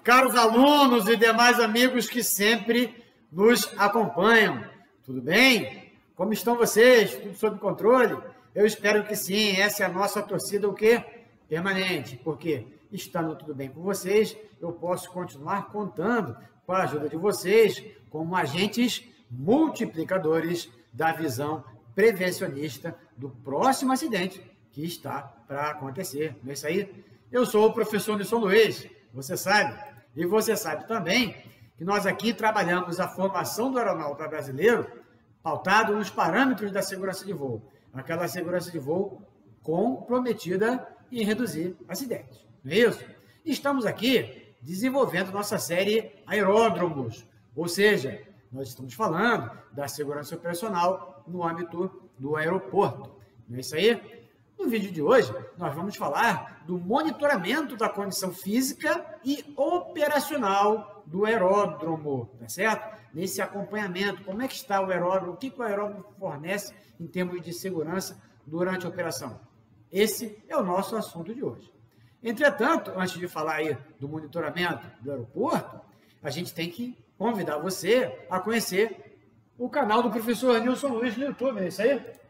Caros alunos e demais amigos que sempre nos acompanham, tudo bem? Como estão vocês? Tudo sob controle? Eu espero que sim, essa é a nossa torcida, o quê? Permanente, porque estando tudo bem com vocês, eu posso continuar contando com a ajuda de vocês como agentes multiplicadores da visão prevencionista do próximo acidente que está para acontecer. Não é isso aí? Eu sou o professor Nilson Luiz, você sabe. E você sabe também que nós aqui trabalhamos a formação do aeronauta brasileiro pautado nos parâmetros da segurança de voo. Aquela segurança de voo comprometida em reduzir acidentes. Não é isso? Estamos aqui desenvolvendo nossa série Aeródromos, ou seja, nós estamos falando da segurança operacional no âmbito do aeroporto. Não é isso aí? No vídeo de hoje, nós vamos falar do monitoramento da condição física e operacional do aeródromo, tá certo? Nesse acompanhamento, como é que está o aeródromo, o que o aeródromo fornece em termos de segurança durante a operação. Esse é o nosso assunto de hoje. Entretanto, antes de falar aí do monitoramento do aeroporto, a gente tem que convidar você a conhecer o canal do professor Nilson Luiz no YouTube, é isso aí?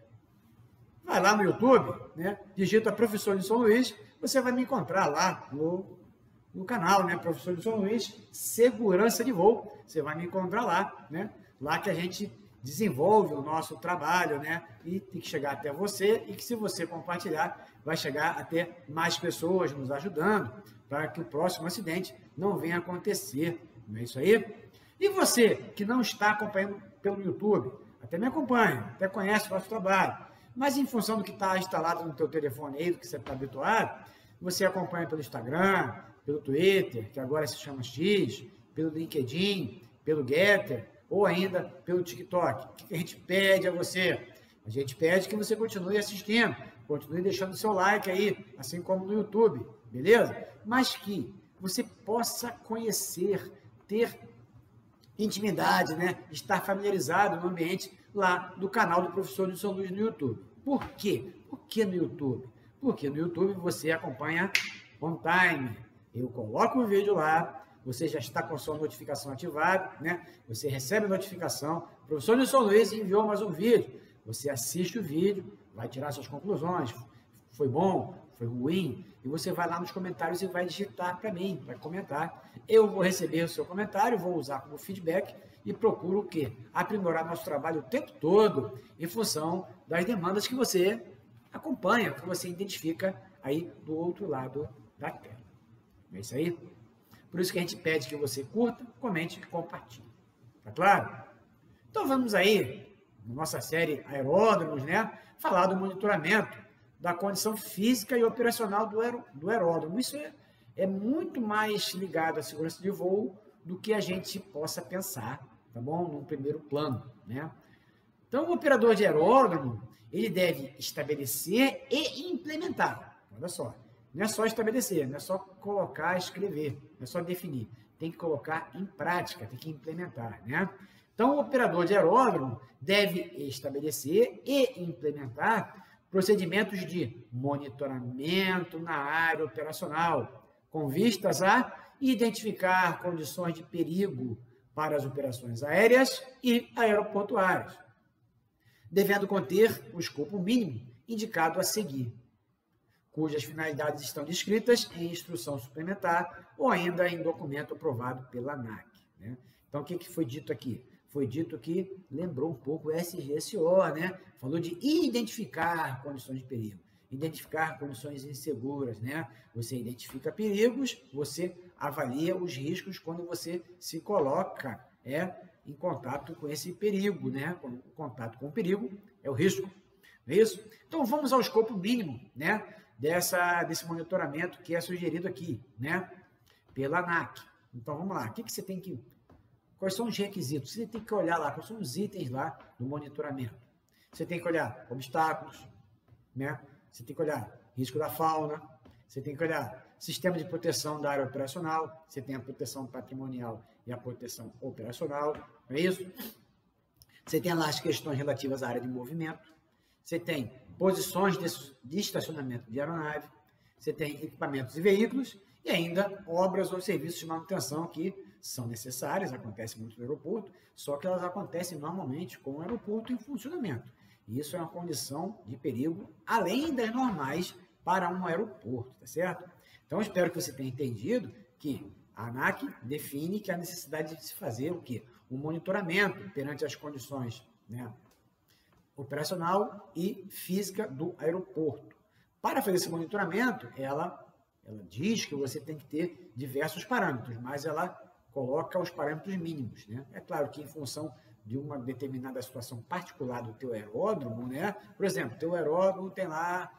Vai lá no YouTube, né? Digita Professor Nilson Luiz, você vai me encontrar lá no canal, né? Professor Nilson Luiz, Segurança de Voo. Você vai me encontrar lá, né? Lá que a gente desenvolve o nosso trabalho, né? E tem que chegar até você e que se você compartilhar, vai chegar até mais pessoas nos ajudando para que o próximo acidente não venha acontecer. Não é isso aí? E você que não está acompanhando pelo YouTube, até me acompanha, até conhece o nosso trabalho. Mas em função do que está instalado no teu telefone aí, do que você está habituado, você acompanha pelo Instagram, pelo Twitter, que agora se chama X, pelo LinkedIn, pelo Getter, ou ainda pelo TikTok. O que a gente pede a você? A gente pede que você continue assistindo, continue deixando o seu like aí, assim como no YouTube, beleza? Mas que você possa conhecer, ter intimidade, né? Estar familiarizado no ambiente lá do canal do professor Nilson Luiz no YouTube. Por quê? Por que no YouTube? Porque no YouTube você acompanha on time. Eu coloco o vídeo lá, você já está com a sua notificação ativada, né? Você recebe a notificação, o professor Nilson Luiz enviou mais um vídeo. Você assiste o vídeo, vai tirar suas conclusões, foi bom, foi ruim, e você vai lá nos comentários e vai digitar para mim, vai comentar. Eu vou receber o seu comentário, vou usar como feedback e procuro o quê? Aprimorar nosso trabalho o tempo todo em função das demandas que você acompanha, que você identifica aí do outro lado da tela. É isso aí? Por isso que a gente pede que você curta, comente e compartilhe. Tá claro? Então vamos aí, na nossa série Aeródromos, né? Falar do monitoramento da condição física e operacional do aeródromo. Isso é muito mais ligado à segurança de voo do que a gente possa pensar, tá bom? Num primeiro plano, né? Então, o operador de aeródromo, ele deve estabelecer e implementar. Olha só, não é só estabelecer, não é só colocar, escrever, não é só definir. Tem que colocar em prática, tem que implementar, né? Então, o operador de aeródromo deve estabelecer e implementar procedimentos de monitoramento na área operacional, com vistas a identificar condições de perigo para as operações aéreas e aeroportuárias, devendo conter o escopo mínimo indicado a seguir, cujas finalidades estão descritas em instrução suplementar ou ainda em documento aprovado pela ANAC. Né? Então, o que foi dito aqui? Foi dito que lembrou um pouco o SGSO, né? Falou de identificar condições de perigo, identificar condições inseguras, né? Você identifica perigos, você avalia os riscos quando você se coloca em contato com esse perigo, né? O contato com o perigo é o risco, não é isso? Então, vamos ao escopo mínimo, né? Desse monitoramento que é sugerido aqui, né? Pela ANAC. Então, vamos lá. O que você tem que... Quais são os requisitos? Você tem que olhar lá, quais são os itens lá do monitoramento. Você tem que olhar obstáculos, né? Você tem que olhar risco da fauna, você tem que olhar sistema de proteção da área operacional, você tem a proteção patrimonial e a proteção operacional, não é isso? Você tem lá as questões relativas à área de movimento, você tem posições de estacionamento de aeronave, você tem equipamentos e veículos, E ainda obras ou serviços de manutenção que são necessárias, acontece muito no aeroporto, só que elas acontecem normalmente com o aeroporto em funcionamento. E isso é uma condição de perigo além das normais para um aeroporto, tá certo? Então, espero que você tenha entendido que a ANAC define que há necessidade de se fazer o quê? Um monitoramento perante as condições, né, operacional e física do aeroporto. Para fazer esse monitoramento, ela diz que você tem que ter diversos parâmetros, mas ela coloca os parâmetros mínimos, né? É claro que em função de uma determinada situação particular do teu aeródromo, né? Por exemplo, teu aeródromo tem lá,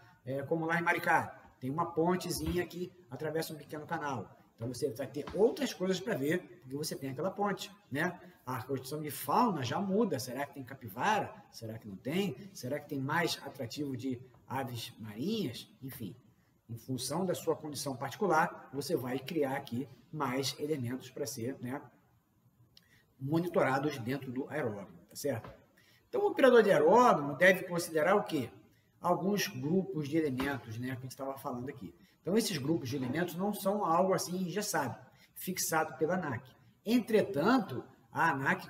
como lá em Maricá, tem uma pontezinha que atravessa um pequeno canal. Então, você vai ter outras coisas para ver, porque você tem aquela ponte, né? A condição de fauna já muda. Será que tem capivara? Será que não tem? Será que tem mais atrativo de aves marinhas? Enfim, em função da sua condição particular, você vai criar aqui mais elementos para ser, né, monitorados dentro do aeródromo, tá certo? Então, o operador de aeródromo deve considerar o quê? Alguns grupos de elementos, né, que a gente estava falando aqui. Então, esses grupos de elementos não são algo assim engessado, fixado pela ANAC. Entretanto, a ANAC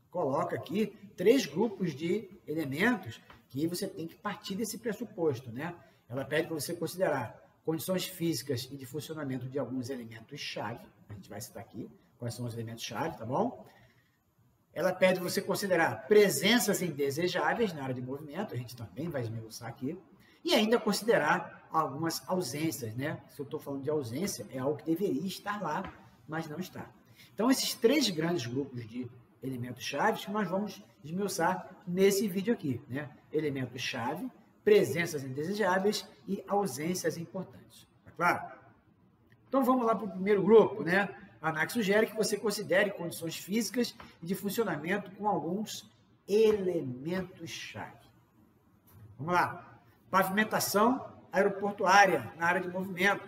coloca aqui 3 grupos de elementos que você tem que partir desse pressuposto, né? Ela pede para você considerar condições físicas e de funcionamento de alguns elementos-chave. A gente vai citar aqui quais são os elementos-chave, tá bom? Ela pede você considerar presenças indesejáveis na área de movimento, a gente também vai esmiuçar aqui, e ainda considerar algumas ausências, né? Se eu estou falando de ausência, é algo que deveria estar lá, mas não está. Então, esses 3 grandes grupos de elementos-chave que nós vamos esmiuçar nesse vídeo aqui, né? Elementos-chave, presenças indesejáveis e ausências importantes. Tá claro? Então, vamos lá para o primeiro grupo, né? A ANAC sugere que você considere condições físicas e de funcionamento com alguns elementos-chave. Vamos lá. Pavimentação aeroportuária na área de movimento,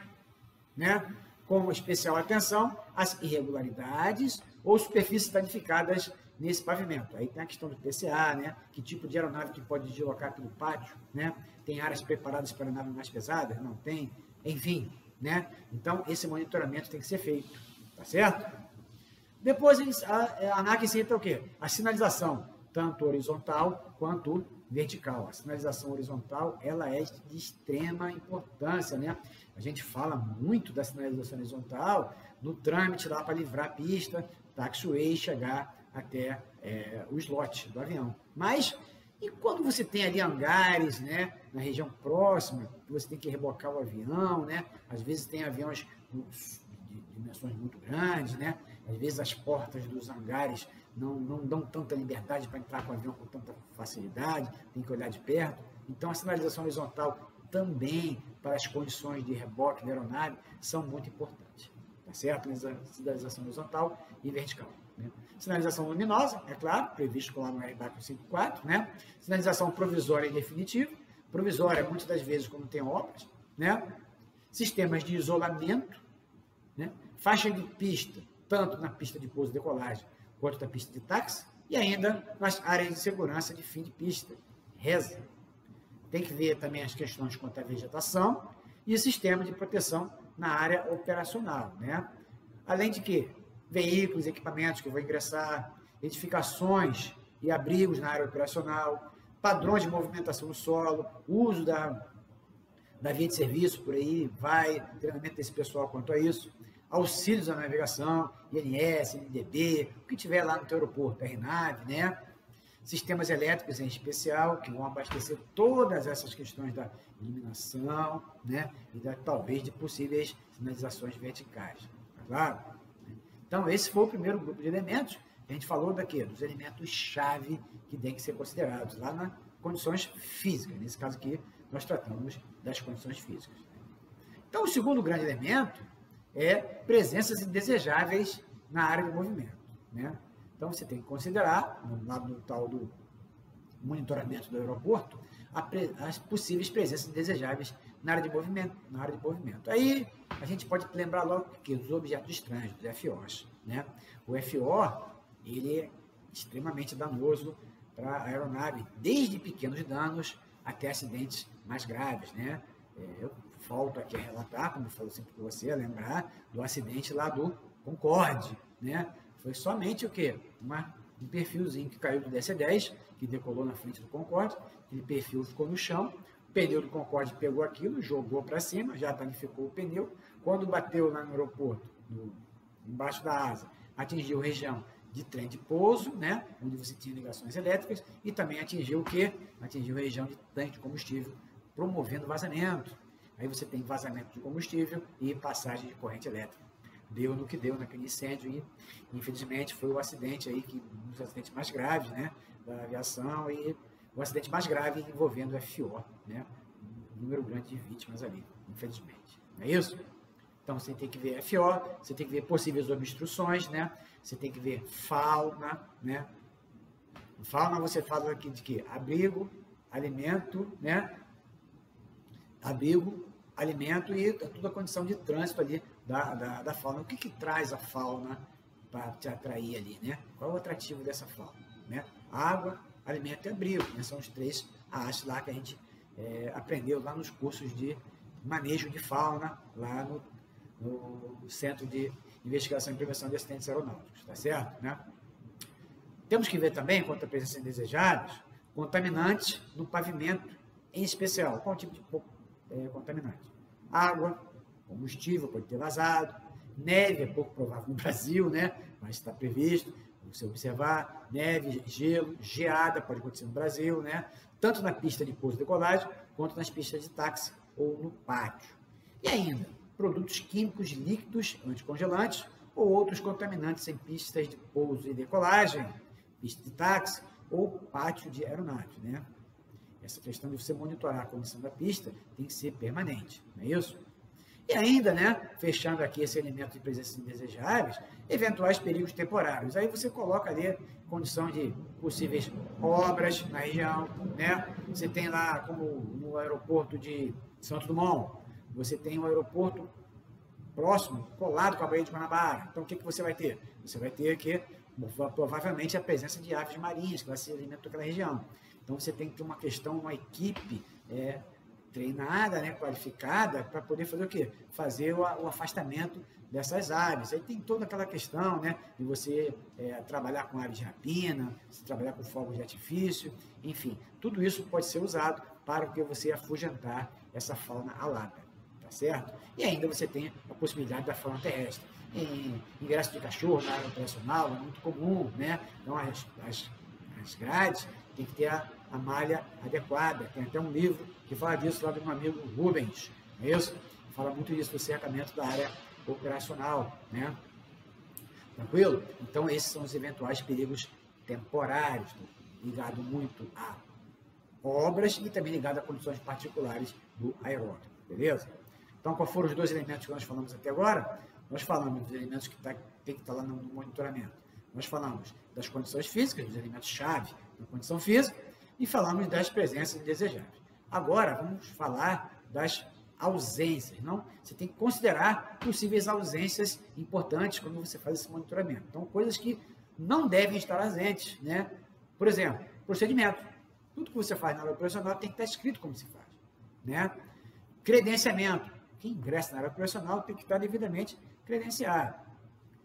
né? Com especial atenção às irregularidades ou superfícies danificadas nesse pavimento. Aí tem a questão do PCA, né? Que tipo de aeronave que pode deslocar pelo pátio, né? Tem áreas preparadas para naves mais pesadas? Não tem? Enfim, né? Então, esse monitoramento tem que ser feito, tá certo? Depois, a ANAC cita o quê? A sinalização, tanto horizontal quanto vertical. A sinalização horizontal, ela é de extrema importância, né? A gente fala muito da sinalização horizontal no trâmite lá para livrar a pista, taxiway, chegar até o slot do avião. Mas, e quando você tem ali hangares, né, na região próxima, que você tem que rebocar o avião, né? Às vezes tem aviões de dimensões muito grandes, né? Às vezes as portas dos hangares não dão tanta liberdade para entrar com o avião com tanta facilidade, tem que olhar de perto. Então, a sinalização horizontal também, para as condições de reboque da aeronave, são muito importantes. Tá certo? Sinalização horizontal e vertical. Né? Sinalização luminosa, é claro, previsto lá no RBAC 54, né? Sinalização provisória e definitiva. Provisória, muitas das vezes, quando tem obras, né? Sistemas de isolamento, né? Faixa de pista, tanto na pista de pouso e decolagem, quanto na pista de táxi, e ainda nas áreas de segurança de fim de pista, reza. Tem que ver também as questões quanto à vegetação e o sistema de proteção na área operacional, né? Além de que veículos, equipamentos que vão ingressar, edificações e abrigos na área operacional, padrões de movimentação no solo, uso da via de serviço por aí, treinamento desse pessoal quanto a isso, auxílios à navegação, INS, NDB, o que tiver lá no teu aeroporto, RNAV, né? Sistemas elétricos em especial, que vão abastecer todas essas questões da iluminação, né? E talvez de possíveis sinalizações verticais, tá claro? Então, esse foi o primeiro grupo de elementos. A gente falou dos elementos-chave que têm que ser considerados lá nas condições físicas. Nesse caso aqui, nós tratamos das condições físicas. Então, o segundo grande elemento é presenças indesejáveis na área de movimento, né? Então, você tem que considerar, no lado tal do monitoramento do aeroporto, as possíveis presenças indesejáveis na área de movimento. Aí, a gente pode lembrar logo que os objetos estranhos, os FOs, né? O FO, ele é extremamente danoso para a aeronave, desde pequenos danos até acidentes mais graves, né? Eu volto aqui a relatar, como eu falo sempre com você, a lembrar do acidente lá do Concorde, né? Foi somente o quê? Um perfilzinho que caiu do DC-10, que decolou na frente do Concorde, aquele perfil ficou no chão, o pneu do Concorde pegou aquilo, jogou para cima, já danificou o pneu, quando bateu lá no aeroporto, embaixo da asa, atingiu a região de trem de pouso, né, onde você tinha ligações elétricas, e também atingiu o quê? Atingiu a região de tanque de combustível, promovendo vazamento. Aí você tem vazamento de combustível e passagem de corrente elétrica. Deu no que deu naquele incêndio e, infelizmente, foi o acidente aí, um dos acidentes mais graves, né, da aviação e o acidente mais grave envolvendo o FO, né, um número grande de vítimas ali, infelizmente. Não é isso? Então, você tem que ver FO, você tem que ver possíveis obstruções, né? Você tem que ver fauna, né? Fauna, você fala aqui de quê? Abrigo, alimento, né? Abrigo, alimento e toda a condição de trânsito ali da fauna. O que traz a fauna para te atrair ali, né? Qual é o atrativo dessa fauna, né? Água, alimento e abrigo, né? São os três hastes lá que a gente aprendeu lá nos cursos de manejo de fauna, lá no Centro de Investigação e Prevenção de Acidentes Aeronáuticos, tá certo? Né? Temos que ver também, quanto à presença indesejáveis, contaminantes no pavimento, em especial. Qual tipo de contaminante? Água, combustível, pode ter vazado, neve, é pouco provável no Brasil, né? Mas está previsto, você observar, neve, gelo, geada, pode acontecer no Brasil, né? Tanto na pista de pouso e decolagem, quanto nas pistas de táxi ou no pátio. E ainda, produtos químicos líquidos anticongelantes ou outros contaminantes em pistas de pouso e decolagem, pista de táxi ou pátio de aeronave, né? Essa questão de você monitorar a condição da pista tem que ser permanente, não é isso? E ainda, né, fechando aqui esse elemento de presença indesejáveis, eventuais perigos temporários. Aí você coloca ali condição de possíveis obras na região, né? Você tem lá, como no aeroporto de Santos Dumont, você tem um aeroporto próximo, colado com a Baía de Guanabara. Então, o que você vai ter? Você vai ter que, provavelmente, a presença de aves marinhas, que vai ser alimento daquela região. Então, você tem que ter uma equipe treinada, né, qualificada, para poder fazer o quê? Fazer o afastamento dessas aves. Aí tem toda aquela questão, né, de você trabalhar com aves de rapina, você trabalhar com fogos de artifício, enfim, tudo isso pode ser usado para que você afugentar essa fauna alada, tá certo? E ainda você tem a possibilidade da fauna terrestre. Ingresso de cachorro na área operacional é muito comum, né? Então, as grades tem que ter a malha adequada. Tem até um livro que fala disso lá do meu amigo Rubens, não é isso? Fala muito disso do cercamento da área operacional, né? Tranquilo? Então, esses são os eventuais perigos temporários, ligado muito a obras e também ligado a condições particulares do aeródromo, beleza? Então, quais foram os dois elementos que nós falamos até agora? Nós falamos dos elementos que tem que estar lá no monitoramento. Nós falamos das condições físicas, dos elementos-chave da condição física, e falamos das presenças indesejáveis. Agora, vamos falar das ausências, não? Você tem que considerar possíveis ausências importantes quando você faz esse monitoramento. Então, coisas que não devem estar ausentes, né? Por exemplo, procedimento. Tudo que você faz na área operacional tem que estar escrito como se faz, né? Credenciamento. Quem ingressa na área operacional tem que estar devidamente credenciado.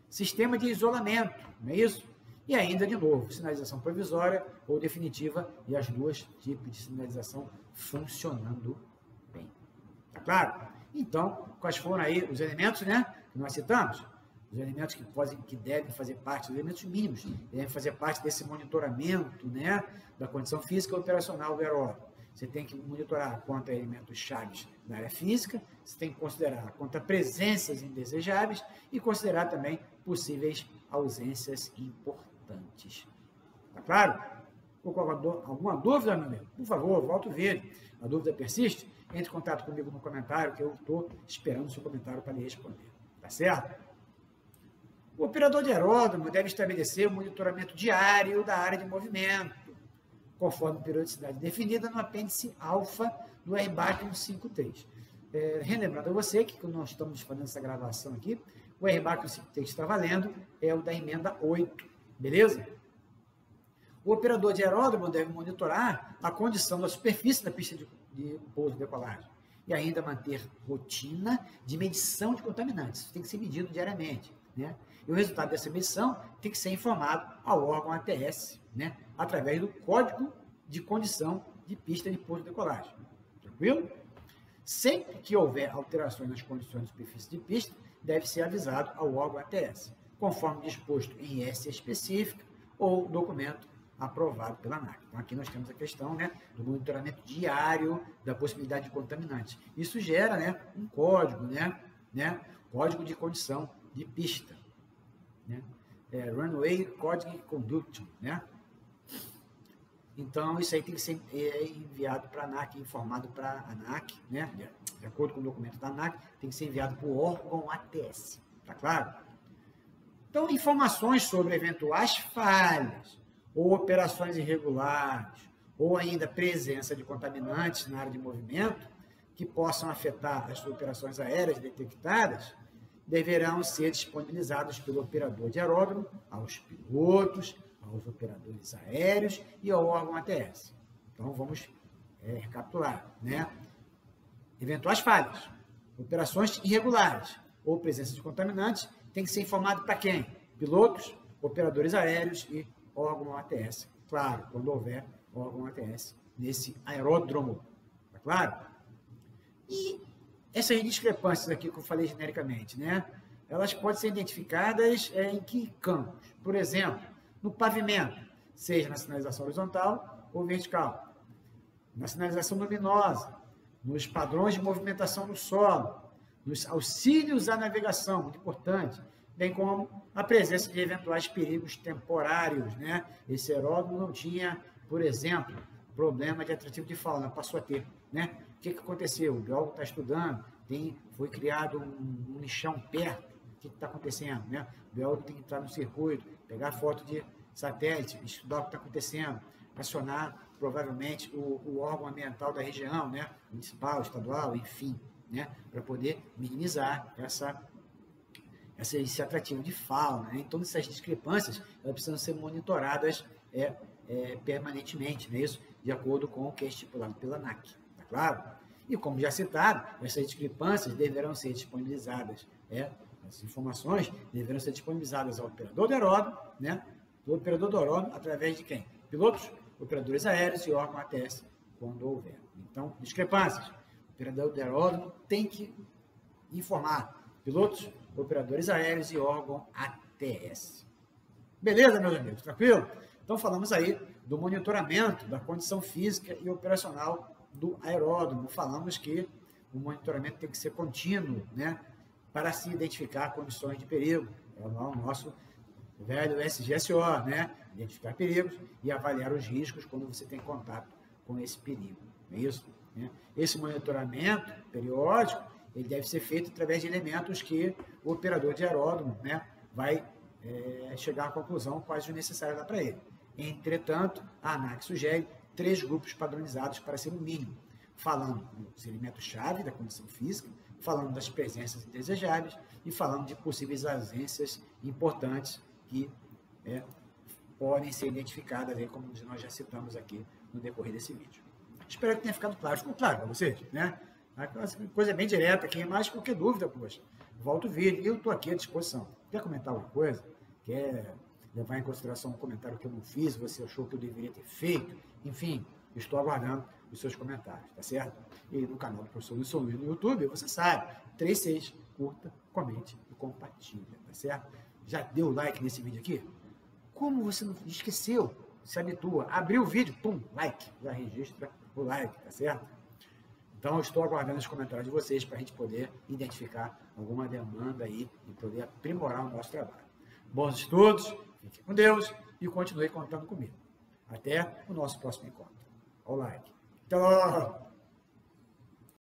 Sistema de isolamento, não é isso? E ainda, de novo, sinalização provisória ou definitiva e as duas tipos de sinalização funcionando bem. Tá claro? Então, quais foram aí os elementos, né, que nós citamos? Os elementos que devem fazer parte, os elementos mínimos, devem fazer parte desse monitoramento, né, da condição física e operacional do aeródromo. Você tem que monitorar quanto a elementos chaves da área física, você tem que considerar quanto a presenças indesejáveis e considerar também possíveis ausências importantes. Tá claro? Alguma dúvida, meu amigo? Por favor, volta o vídeo. A dúvida persiste? Entre em contato comigo no comentário, que eu estou esperando o seu comentário para lhe responder. Tá certo? O operador de aeródromo deve estabelecer o monitoramento diário da área de movimento, conforme a periodicidade definida no apêndice alfa do RBAC 153. Relembrando a você que quando nós estamos fazendo essa gravação aqui, o RBAC 153 que está valendo é o da emenda 8, beleza? O operador de aeródromo deve monitorar a condição da superfície da pista de pouso e decolagem. e ainda manter rotina de medição de contaminantes. Isso tem que ser medido diariamente, né? E o resultado dessa medição tem que ser informado ao órgão ATS, né? Através do Código de Condição de Pista de Pouso e Decolagem. Tranquilo? Sempre que houver alterações nas condições de superfície de pista, deve ser avisado ao órgão ATS, conforme disposto em IS específica ou documento aprovado pela ANAC. Então, aqui nós temos a questão, né, do monitoramento diário da possibilidade de contaminantes. Isso gera, né, um código, né, código de condição de pista, né, Runway Code Conduct, né. Então, isso aí tem que ser enviado para a ANAC, informado para a ANAC, né, de acordo com o documento da ANAC, tem que ser enviado para o órgão ATS, tá claro? Então, informações sobre eventuais falhas ou operações irregulares, ou ainda presença de contaminantes na área de movimento, que possam afetar as operações aéreas detectadas, deverão ser disponibilizados pelo operador de aeródromo aos pilotos, aos operadores aéreos e ao órgão ATS. Então, vamos recapitular, né? Eventuais falhas, operações irregulares ou presença de contaminantes, tem que ser informado para quem? Pilotos, operadores aéreos e órgão ATS. Claro, quando houver órgão ATS nesse aeródromo. Tá claro? E essas discrepâncias aqui que eu falei genericamente, né? Elas podem ser identificadas em que campos? Por exemplo, no pavimento, seja na sinalização horizontal ou vertical, na sinalização luminosa, nos padrões de movimentação do solo, nos auxílios à navegação, muito importante, bem como a presença de eventuais perigos temporários, né? Esse aeródromo não tinha, por exemplo, problema de atrativo de fauna, passou a ter, né? O que aconteceu? O biólogo está estudando, foi criado um lixão perto, o que está acontecendo, né? O biólogo tem que entrar no circuito, pegar foto de satélite, estudar o que está acontecendo, acionar provavelmente o órgão ambiental da região, né? Municipal, estadual, enfim, né? Para poder minimizar esse atrativo de fauna, né? Então, essas discrepâncias elas precisam ser monitoradas permanentemente, não é isso? De acordo com o que é estipulado pela ANAC, tá claro? E como já citado, essas discrepâncias deverão ser disponibilizadas, as informações deverão ser disponibilizadas ao operador do aeródromo, né? Do operador do aeródromo através de quem? Pilotos, operadores aéreos e órgão ATS, quando houver. Então, discrepâncias. O operador do aeródromo tem que informar pilotos, operadores aéreos e órgão ATS. Beleza, meus amigos? Tranquilo? Então, falamos aí do monitoramento da condição física e operacional do aeródromo. Falamos que o monitoramento tem que ser contínuo, né? Para se identificar condições de perigo. É lá o nosso velho SGSO, né? Identificar perigos e avaliar os riscos quando você tem contato com esse perigo. Não é isso? Né? Esse monitoramento periódico ele deve ser feito através de elementos que o operador de aeródromo, né, vai chegar à conclusão quais o necessário dar para ele. Entretanto, a ANAC sugere 3 grupos padronizados para ser o mínimo, falando dos elementos-chave da condição física, falando das presenças indesejáveis e falando de possíveis ausências importantes que podem ser identificadas, aí, como nós já citamos aqui no decorrer desse vídeo. Espero que tenha ficado claro. Ficou claro para vocês, né? Uma coisa bem direta aqui, mas qualquer dúvida, poxa, volta o vídeo. Eu estou aqui à disposição. Quer comentar alguma coisa? Quer levar em consideração um comentário que eu não fiz, você achou que eu deveria ter feito? Enfim, estou aguardando os seus comentários, tá certo? E no canal do Professor Wilson Luiz no YouTube, você sabe, 36, curta, comente e compartilha, tá certo? Já deu like nesse vídeo aqui? Como você não esqueceu? Se habitua, abriu o vídeo, pum, like, já registra o like, tá certo? Então, eu estou aguardando os comentários de vocês para a gente poder identificar alguma demanda aí e poder aprimorar o nosso trabalho. Bons estudos, fiquem com Deus e continue contando comigo. Até o nosso próximo encontro. Ao like. Até logo!